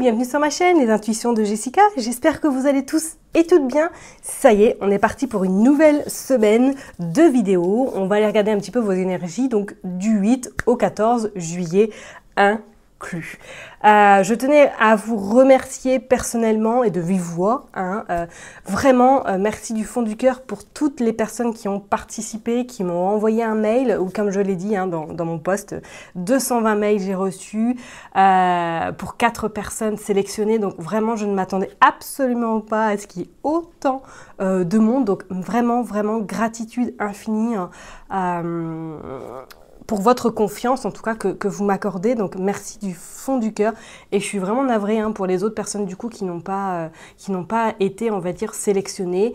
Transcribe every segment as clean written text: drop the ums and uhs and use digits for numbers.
bienvenue sur ma chaîne, les intuitions de Jessica. J'espère que vous allez tous et toutes bien. Ça y est, on est parti pour une nouvelle semaine de vidéos. On va aller regarder un petit peu vos énergies, donc du 8 au 14 juillet inclus. Je tenais à vous remercier personnellement et de vive voix. Vraiment, merci du fond du cœur pour toutes les personnes qui ont participé, qui m'ont envoyé un mail, ou comme je l'ai dit dans mon post, 220 mails j'ai reçus pour 4 personnes sélectionnées. Donc vraiment, je ne m'attendais absolument pas à ce qu'il y ait autant de monde. Donc vraiment, vraiment, gratitude infinie. Pour votre confiance, en tout cas, que vous m'accordez. Donc, merci du fond du cœur. Et je suis vraiment navrée pour les autres personnes, du coup, qui n'ont pas été, on va dire, sélectionnées.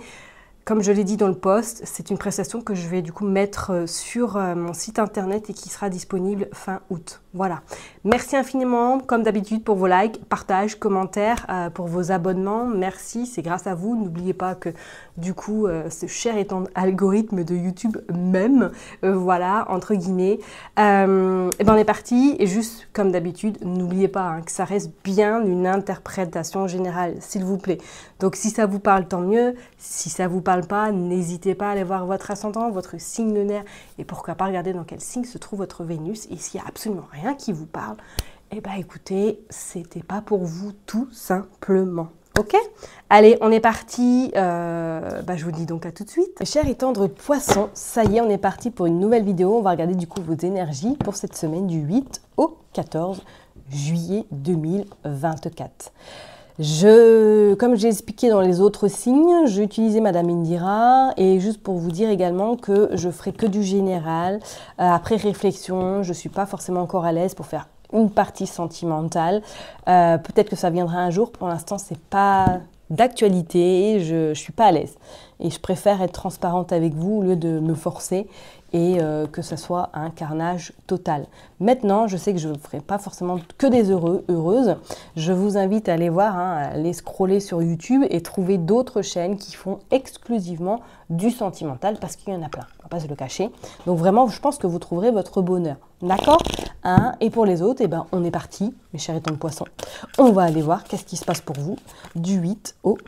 Comme je l'ai dit dans le post, c'est une prestation que je vais, du coup, mettre sur mon site internet et qui sera disponible fin août. Voilà. Merci infiniment, comme d'habitude, pour vos likes, partages, commentaires, pour vos abonnements. Merci, c'est grâce à vous. N'oubliez pas que, du coup, ce cher algorithme de YouTube même, voilà, entre guillemets. Et ben on est parti. Et juste, comme d'habitude, n'oubliez pas que ça reste bien une interprétation générale, s'il vous plaît. Donc, si ça vous parle, tant mieux. Si ça vous parle pas, n'hésitez pas à aller voir votre ascendant, votre signe lunaire. Et pourquoi pas regarder dans quel signe se trouve votre Vénus. Et s'il n'y a absolument rien qui vous parle, eh bien écoutez, c'était pas pour vous tout simplement. Ok? Allez, on est parti. Je vous dis donc à tout de suite. Chers et tendres poissons, ça y est, on est parti pour une nouvelle vidéo. On va regarder du coup vos énergies pour cette semaine du 8 au 14 juillet 2024. Comme j'ai expliqué dans les autres signes, j'ai utilisé Madame Indira et juste pour vous dire également que je ferai que du général. Après réflexion, je ne suis pas forcément encore à l'aise pour faire une partie sentimentale. Peut-être que ça viendra un jour. Pour l'instant, c'est pas d'actualité. Je ne suis pas à l'aise. Et je préfère être transparente avec vous au lieu de me forcer et que ce soit un carnage total. Maintenant, je sais que je ne ferai pas forcément que des heureuses. Je vous invite à aller voir, à aller scroller sur YouTube et trouver d'autres chaînes qui font exclusivement du sentimental parce qu'il y en a plein, on ne va pas se le cacher. Donc vraiment, je pense que vous trouverez votre bonheur. D'accord? Et pour les autres, on est parti, mes chers étangs de poissons. On va aller voir qu'est-ce qui se passe pour vous du 8 au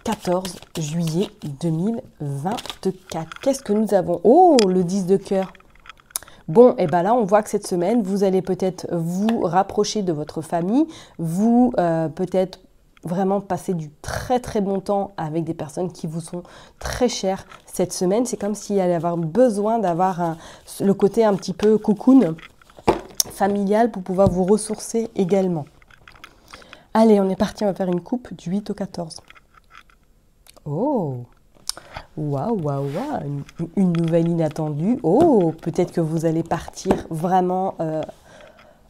14 juillet 2024. Qu'est-ce que nous avons? Oh, le 10 de cœur. Bon, et là, on voit que cette semaine, vous allez peut-être vous rapprocher de votre famille, vous peut-être vraiment passer du très très bon temps avec des personnes qui vous sont très chères cette semaine. C'est comme s'il allait avoir besoin d'avoir le côté un petit peu cocoon familial pour pouvoir vous ressourcer également. Allez, on est parti, on va faire une coupe du 8 au 14. Oh, waouh, waouh, waouh, une nouvelle inattendue. Oh, peut-être que vous allez partir vraiment,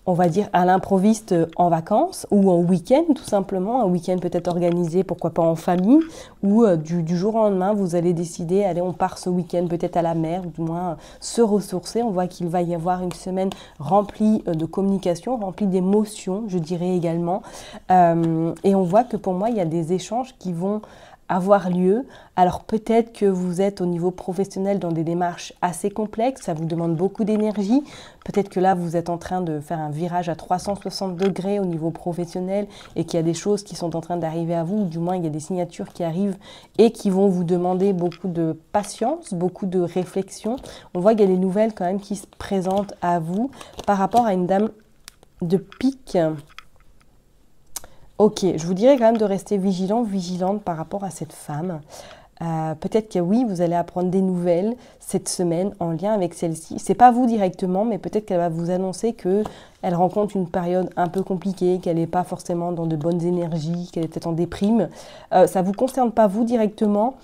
on va dire, à l'improviste en vacances ou en week-end, tout simplement. Un week-end peut-être organisé, pourquoi pas en famille, ou du jour au lendemain, vous allez décider, allez, on part ce week-end peut-être à la mer, ou du moins se ressourcer. On voit qu'il va y avoir une semaine remplie de communication, remplie d'émotions, je dirais également. Et on voit que pour moi, il y a des échanges qui vont avoir lieu. Alors peut-être que vous êtes au niveau professionnel dans des démarches assez complexes, ça vous demande beaucoup d'énergie. Peut-être que là, vous êtes en train de faire un virage à 360 degrés au niveau professionnel et qu'il y a des choses qui sont en train d'arriver à vous, ou du moins il y a des signatures qui arrivent et qui vont vous demander beaucoup de patience, beaucoup de réflexion. On voit qu'il y a des nouvelles quand même qui se présentent à vous par rapport à une dame de pique. Ok, je vous dirais quand même de rester vigilante par rapport à cette femme. Peut-être que oui, vous allez apprendre des nouvelles cette semaine en lien avec celle-ci. C'est pas vous directement, mais peut-être qu'elle va vous annoncer qu'elle rencontre une période un peu compliquée, qu'elle n'est pas forcément dans de bonnes énergies, qu'elle est peut-être en déprime. Ça ne vous concerne pas vous directement,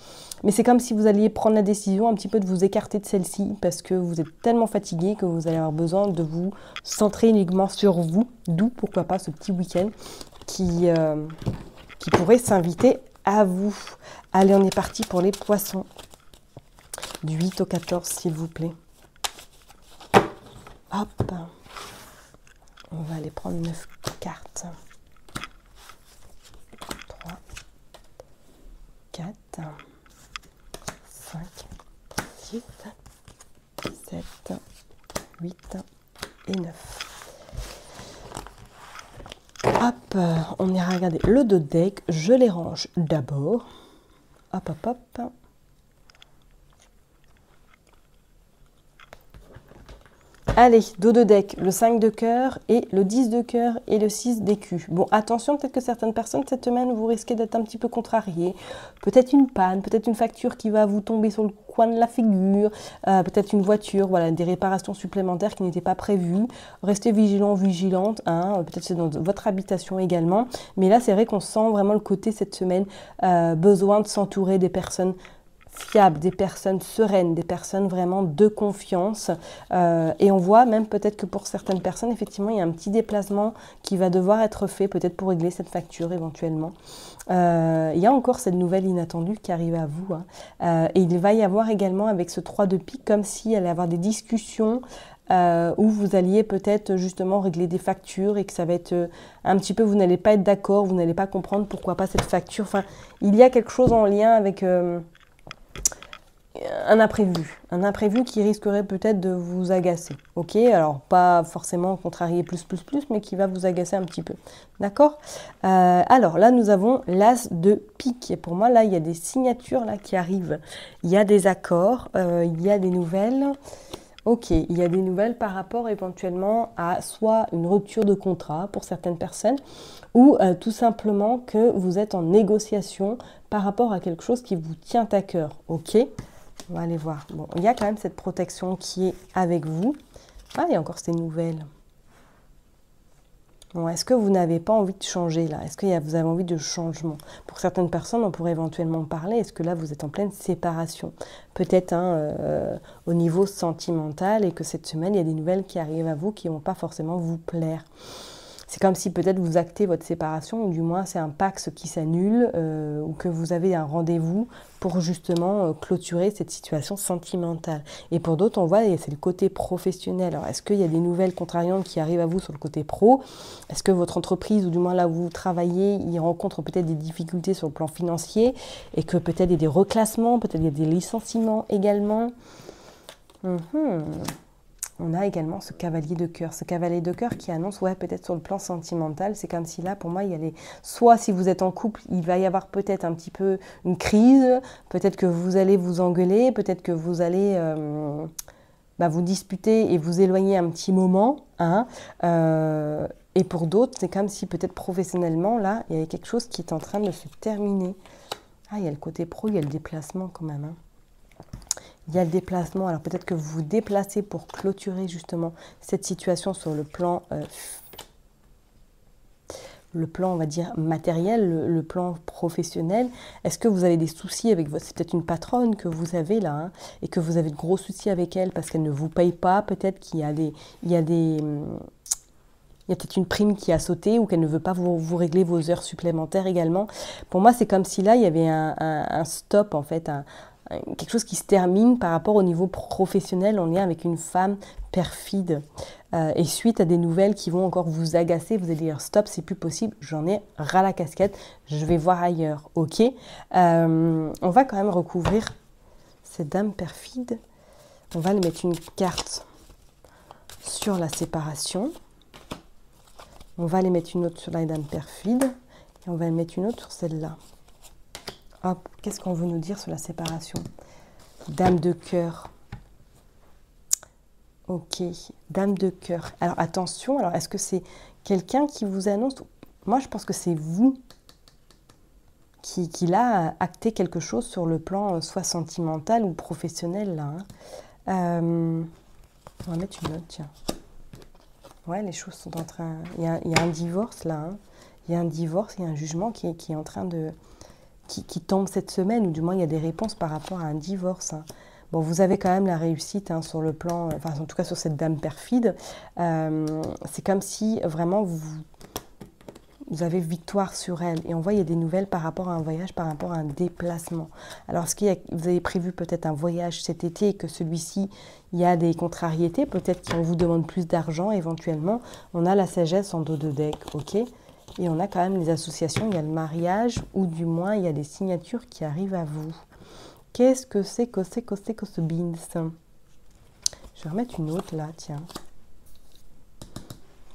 mais c'est comme si vous alliez prendre la décision un petit peu de vous écarter de celle-ci parce que vous êtes tellement fatigué que vous allez avoir besoin de vous centrer uniquement sur vous. D'où, pourquoi pas, ce petit week-end qui pourrait s'inviter à vous. Allez, on est parti pour les poissons. Du 8 au 14, s'il vous plaît. Hop. On va aller prendre 9 cartes. 3, 4, 5, 6, 7, 8 et 9. Hop, on ira regarder le dos de deck. Je les range d'abord. Hop, hop, hop. Allez, dos de deck, le 5 de cœur et le 10 de cœur et le 6 d'écu. Bon, attention, peut-être que certaines personnes, cette semaine, vous risquez d'être un petit peu contrariés. Peut-être une panne, peut-être une facture qui va vous tomber sur le coin de la figure, peut-être une voiture, voilà, des réparations supplémentaires qui n'étaient pas prévues. Restez vigilants, vigilantes, hein, peut-être c'est dans votre habitation également. Mais là, c'est vrai qu'on sent vraiment le côté cette semaine, besoin de s'entourer des personnes fiables, des personnes sereines, des personnes vraiment de confiance. Et on voit même peut-être que pour certaines personnes, effectivement, il y a un petit déplacement qui va devoir être fait, peut-être pour régler cette facture éventuellement. Il y a encore cette nouvelle inattendue qui arrive à vous. Hein. Et il va y avoir également avec ce 3 de pique, comme s'il allait y avoir des discussions où vous alliez peut-être justement régler des factures et que ça va être un petit peu, vous n'allez pas être d'accord, vous n'allez pas comprendre pourquoi pas cette facture. Enfin, il y a quelque chose en lien avec... un imprévu qui risquerait peut-être de vous agacer, ok? Alors, pas forcément contrarier plus, mais qui va vous agacer un petit peu, d'accord? Alors, là, nous avons l'as de pique, et pour moi, là, il y a des signatures là qui arrivent, il y a des accords, il y a des nouvelles, ok, il y a des nouvelles par rapport éventuellement à soit une rupture de contrat pour certaines personnes, ou tout simplement que vous êtes en négociation par rapport à quelque chose qui vous tient à cœur, ok? On va aller voir. Bon, il y a quand même cette protection qui est avec vous. Ah, il y a encore ces nouvelles. Bon, est-ce que vous n'avez pas envie de changer là? Est-ce que vous avez envie de changement? Pour certaines personnes, on pourrait éventuellement parler. Est-ce que là, vous êtes en pleine séparation? Peut-être hein, au niveau sentimental et que cette semaine, il y a des nouvelles qui arrivent à vous qui ne vont pas forcément vous plaire. C'est comme si peut-être vous actez votre séparation, ou du moins c'est un Pax qui s'annule, ou que vous avez un rendez-vous pour justement clôturer cette situation sentimentale. Et pour d'autres, on voit, c'est le côté professionnel. Alors, est-ce qu'il y a des nouvelles contrariantes qui arrivent à vous sur le côté pro? Est-ce que votre entreprise, ou du moins là où vous travaillez, y rencontre peut-être des difficultés sur le plan financier, et que peut-être il y a des reclassements, peut-être il y a des licenciements également? On a également ce cavalier de cœur. Ce cavalier de cœur qui annonce, ouais, peut-être sur le plan sentimental, c'est comme si là, pour moi, il y a les... Soit si vous êtes en couple, il va y avoir peut-être un petit peu une crise, peut-être que vous allez vous engueuler, peut-être que vous allez vous disputer et vous éloigner un petit moment. Hein, et pour d'autres, c'est comme si peut-être professionnellement, là, il y avait quelque chose qui est en train de se terminer. Ah, il y a le côté pro, il y a le déplacement quand même. Hein. Il y a le déplacement, alors peut-être que vous vous déplacez pour clôturer justement cette situation sur le plan, on va dire, matériel, le plan professionnel. Est-ce que vous avez des soucis avec votre... C'est peut-être une patronne que vous avez là, hein, et que vous avez de gros soucis avec elle parce qu'elle ne vous paye pas, peut-être qu'il y a des... Il y a peut-être une prime qui a sauté ou qu'elle ne veut pas vous régler vos heures supplémentaires également. Pour moi, c'est comme si là, il y avait un stop en fait, quelque chose qui se termine par rapport au niveau professionnel en lien avec une femme perfide. Et suite à des nouvelles qui vont encore vous agacer, vous allez dire stop, c'est plus possible, j'en ai ras la casquette, je vais voir ailleurs, ok. On va quand même recouvrir cette dame perfide. On va lui mettre une carte sur la séparation. On va aller mettre une autre sur la dame perfide. Et on va mettre une autre sur celle-là. Hop, qu'est-ce qu'on veut nous dire sur la séparation? Dame de cœur. Ok, dame de cœur. Alors attention, alors est-ce que c'est quelqu'un qui vous annonce? Moi, je pense que c'est vous qui l'a acté quelque chose sur le plan soit sentimental ou professionnel. Là, hein. On va mettre une autre, tiens. Ouais, les choses sont en train... Il y a un divorce là. Hein. Il y a un divorce, il y a un jugement qui est en train de... Qui tombe cette semaine, ou du moins il y a des réponses par rapport à un divorce. Hein. Bon, vous avez quand même la réussite hein, sur le plan... Enfin, en tout cas sur cette dame perfide. C'est comme si vraiment vous avez victoire sur elle. Et on voit il y a des nouvelles par rapport à un voyage, par rapport à un déplacement. Alors, vous avez prévu peut-être un voyage cet été et que celui-ci, il y a des contrariétés, peut-être qu'on vous demande plus d'argent éventuellement. On a la sagesse en dos de deck, ok? Et on a quand même les associations, il y a le mariage, ou du moins il y a des signatures qui arrivent à vous. Qu'est-ce que c'est que ce beans? Je vais remettre une autre là, tiens.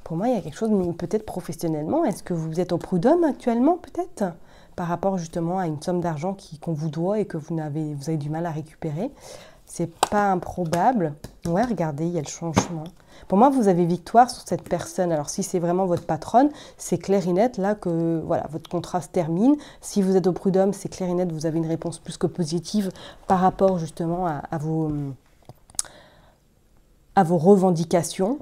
Pour moi, il y a quelque chose, peut-être professionnellement. Est-ce que vous êtes au prud'homme actuellement, peut-être, par rapport justement à une somme d'argent qu'on vous doit et que vous avez du mal à récupérer? C'est pas improbable. Ouais, regardez, il y a le changement. Pour moi, vous avez victoire sur cette personne. Alors, si c'est vraiment votre patronne, c'est clair et net là que voilà, votre contrat se termine. Si vous êtes au prud'homme, c'est clair et net, vous avez une réponse plus que positive par rapport justement à vos revendications.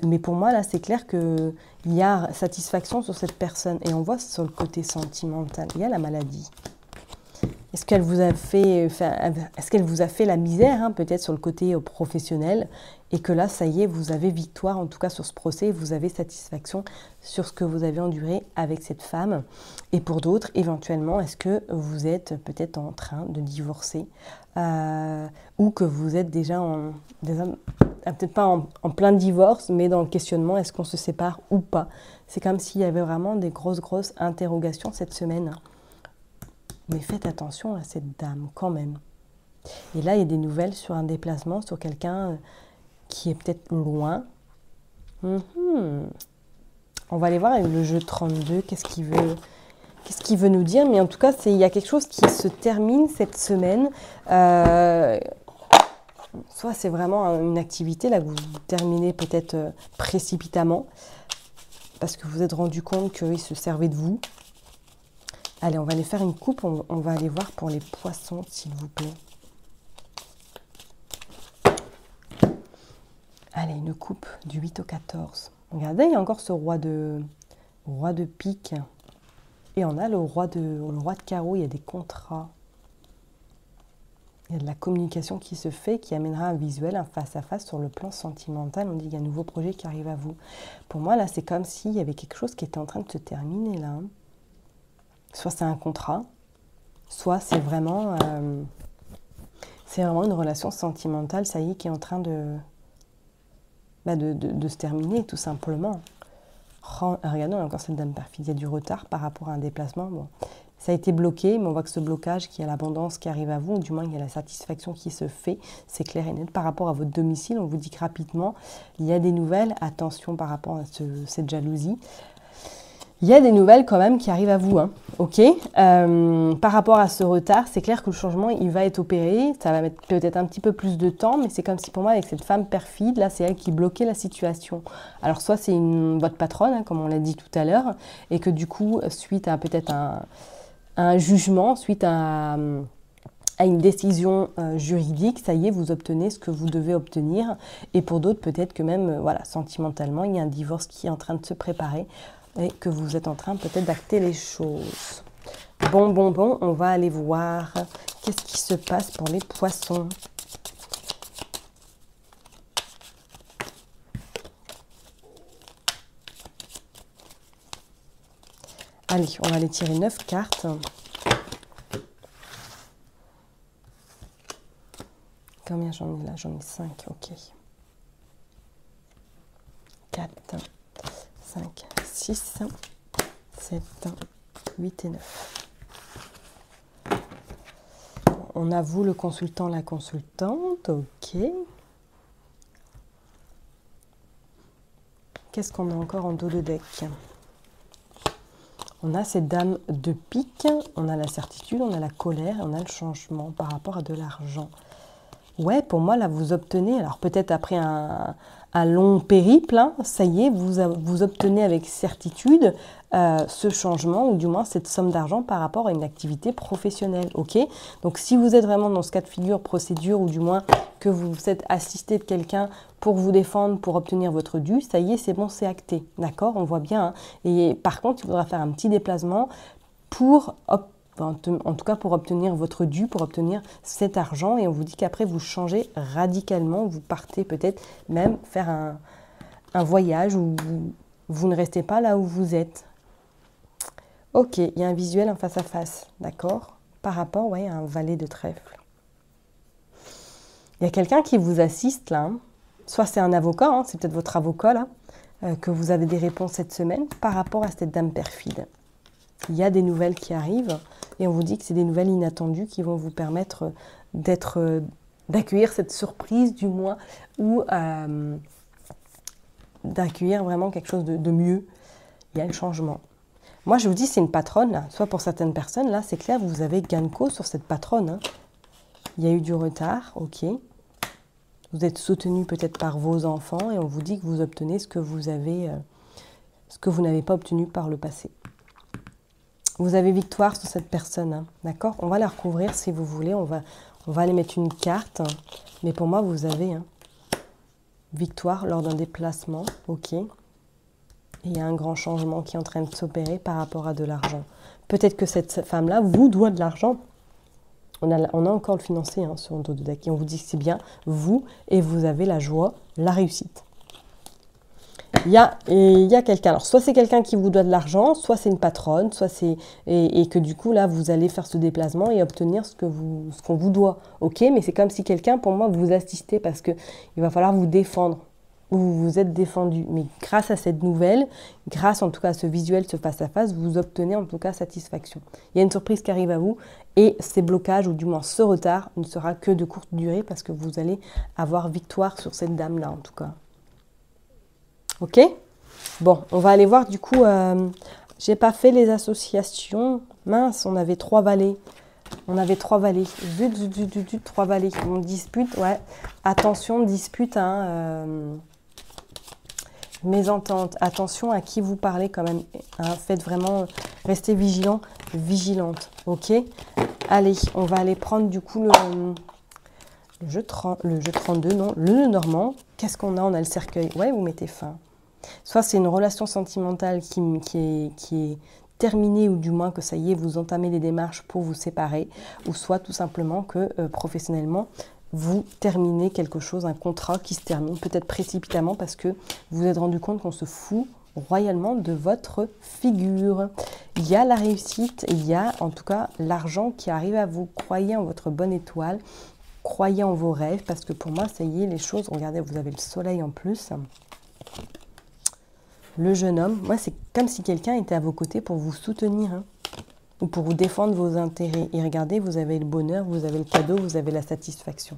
Mais pour moi, là, c'est clair qu'il y a satisfaction sur cette personne. Et on voit sur le côté sentimental, il y a la maladie. Est-ce qu'elle vous a fait la misère, hein, peut-être sur le côté professionnel, et que là, ça y est, vous avez victoire, en tout cas sur ce procès, vous avez satisfaction sur ce que vous avez enduré avec cette femme. Et pour d'autres, éventuellement, est-ce que vous êtes peut-être en train de divorcer ou que vous êtes déjà peut-être pas en plein divorce, mais dans le questionnement, est-ce qu'on se sépare ou pas? C'est comme s'il y avait vraiment des grosses interrogations cette semaine. Mais faites attention à cette dame quand même. Et là, il y a des nouvelles sur un déplacement, sur quelqu'un qui est peut-être loin. On va aller voir avec le jeu 32, qu'est-ce qu'il veut nous dire. Mais en tout cas, il y a quelque chose qui se termine cette semaine. Soit c'est vraiment une activité là, que vous terminez peut-être précipitamment, parce que vous vous êtes rendu compte qu'il se servait de vous. Allez, on va aller faire une coupe, on va aller voir pour les poissons, s'il vous plaît. Allez, une coupe du 8 au 14. Regardez, il y a encore ce roi de pique. Et on a le roi de carreau, il y a des contrats. Il y a de la communication qui se fait, qui amènera un visuel, un face-à-face sur le plan sentimental. On dit qu'il y a un nouveau projet qui arrive à vous. Pour moi, là, c'est comme s'il y avait quelque chose qui était en train de se terminer, là. Soit c'est un contrat, soit c'est vraiment une relation sentimentale, ça y est, qui est en train de se terminer, tout simplement. Regardez, on a encore cette dame perfide. Il y a du retard par rapport à un déplacement. Bon, ça a été bloqué, mais on voit que ce blocage, qu'il y a l'abondance qui arrive à vous, ou du moins il y a la satisfaction qui se fait, c'est clair et net. Par rapport à votre domicile, on vous dit que rapidement, il y a des nouvelles. Attention par rapport à cette jalousie. Il y a des nouvelles quand même qui arrivent à vous, hein. Ok. Par rapport à ce retard, c'est clair que le changement, il va être opéré. Ça va mettre peut-être un petit peu plus de temps, mais c'est comme si pour moi, avec cette femme perfide, là, c'est elle qui bloquait la situation. Alors, soit c'est votre patronne, hein, comme on l'a dit tout à l'heure, et que du coup, suite à peut-être un jugement, suite à une décision juridique, ça y est, vous obtenez ce que vous devez obtenir. Et pour d'autres, peut-être que même, voilà, sentimentalement, il y a un divorce qui est en train de se préparer, et que vous êtes en train peut-être d'acter les choses. Bon, on va aller voir qu'est-ce qui se passe pour les poissons. Allez, on va aller tirer 9 cartes. Combien j'en ai là? J'en ai 5, ok. 4, 5, 6, 7, 8 et 9. On a vous, le consultant, la consultante, ok. Qu'est-ce qu'on a encore en dos de deck? On a cette dame de pique, on a la certitude, on a la colère, on a le changement par rapport à de l'argent. Ouais, pour moi, là, vous obtenez, alors peut-être après un long périple, hein, ça y est, vous obtenez avec certitude ce changement, ou du moins cette somme d'argent par rapport à une activité professionnelle, ok? Donc, si vous êtes vraiment dans ce cas de figure, procédure, ou du moins que vous êtes assisté de quelqu'un pour vous défendre, pour obtenir votre dû, ça y est, c'est bon, c'est acté, d'accord? On voit bien, hein. Et par contre, il faudra faire un petit déplacement pour en tout cas pour obtenir votre dû, pour obtenir cet argent, et on vous dit qu'après vous changez radicalement, vous partez peut-être même faire un voyage où vous ne restez pas là où vous êtes. Ok, il y a un visuel en face à face, d'accord? Par rapport, ouais, à un valet de trèfle. Il y a quelqu'un qui vous assiste là, hein. Soit c'est un avocat, hein, c'est peut-être votre avocat là, que vous avez des réponses cette semaine par rapport à cette dame perfide. Il y a des nouvelles qui arrivent et on vous dit que c'est des nouvelles inattendues qui vont vous permettre d'accueillir cette surprise du moins, ou d'accueillir vraiment quelque chose de mieux. Il y a le changement. Moi, je vous dis, c'est une patronne, là. Soit pour certaines personnes, là, c'est clair, vous avez gain de cause sur cette patronne. Hein. Il y a eu du retard, ok. Vous êtes soutenu peut-être par vos enfants et on vous dit que vous obtenez ce que vous avez, ce que vous n'avez pas obtenu par le passé. Vous avez victoire sur cette personne, hein, d'accord? On va la recouvrir si vous voulez, on va aller mettre une carte, mais pour moi, vous avez victoire lors d'un déplacement, ok? Et il y a un grand changement qui est en train de s'opérer par rapport à de l'argent. Peut-être que cette femme-là vous doit de l'argent. On a encore le financier hein, sur le dos de deck et on vous dit que c'est bien vous et vous avez la joie, la réussite. Il y a quelqu'un, alors soit c'est quelqu'un qui vous doit de l'argent, soit c'est une patronne, soit c'est et que du coup là vous allez faire ce déplacement et obtenir ce qu'on vous doit. Ok, mais c'est comme si quelqu'un pour moi vous assistait parce que il va falloir vous défendre. Vous vous êtes défendu. Mais grâce à cette nouvelle, grâce en tout cas à ce visuel, ce face-à-face, vous obtenez en tout cas satisfaction. Il y a une surprise qui arrive à vous et ces blocages, ou du moins ce retard, ne sera que de courte durée parce que vous allez avoir victoire sur cette dame-là en tout cas. Ok? Bon, on va aller voir du coup, j'ai pas fait les associations. Mince, on avait 3 valets. On avait 3 valets. Zut, 3 valets. On dispute, ouais. Attention, dispute, hein. Mésentente. Attention à qui vous parlez quand même. Hein, faites vraiment, restez vigilant, vigilante. Ok? Allez, on va aller prendre du coup le jeu 32, non, le nœud normand. Qu'est-ce qu'on a? On a le cercueil. Ouais, vous mettez fin. Soit c'est une relation sentimentale qui est terminée, ou du moins que ça y est, vous entamez les démarches pour vous séparer, ou soit tout simplement que professionnellement, vous terminez quelque chose, un contrat qui se termine, peut-être précipitamment parce que vous vous êtes rendu compte qu'on se fout royalement de votre figure. Il y a la réussite, il y a en tout cas l'argent qui arrive à vous. Croyez en votre bonne étoile, croyez en vos rêves, parce que pour moi, ça y est, les choses, regardez, vous avez le soleil en plus. Le jeune homme, moi, c'est comme si quelqu'un était à vos côtés pour vous soutenir, hein, ou pour vous défendre vos intérêts. Et regardez, vous avez le bonheur, vous avez le cadeau, vous avez la satisfaction.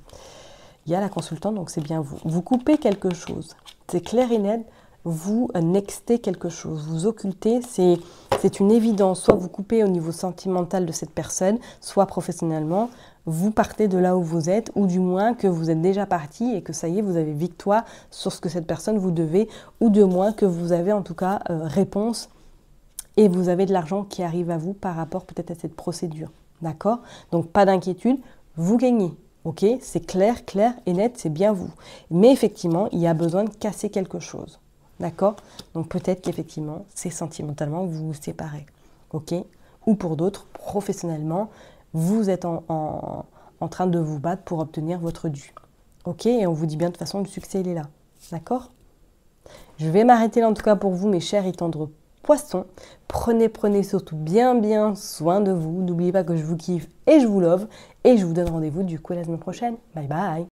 Il y a la consultante, donc c'est bien vous. Vous coupez quelque chose, c'est clair et net, vous nextez quelque chose, vous occultez, c'est une évidence. Soit vous coupez au niveau sentimental de cette personne, soit professionnellement, vous partez de là où vous êtes, ou du moins que vous êtes déjà parti et que ça y est, vous avez victoire sur ce que cette personne vous devait, ou de moins que vous avez en tout cas réponse et vous avez de l'argent qui arrive à vous par rapport peut-être à cette procédure. D'accord? Donc pas d'inquiétude, vous gagnez. Ok? C'est clair, clair et net, c'est bien vous. Mais effectivement, il y a besoin de casser quelque chose. D'accord? Donc peut-être qu'effectivement, c'est sentimentalement que vous vous séparez. Ok? Ou pour d'autres, professionnellement, vous êtes en train de vous battre pour obtenir votre dû. Ok? Et on vous dit bien de toute façon, le succès, il est là. D'accord? Je vais m'arrêter là en tout cas pour vous, mes chers et tendres poissons. Prenez surtout bien soin de vous. N'oubliez pas que je vous kiffe et je vous love. Et je vous donne rendez-vous du coup la semaine prochaine. Bye bye!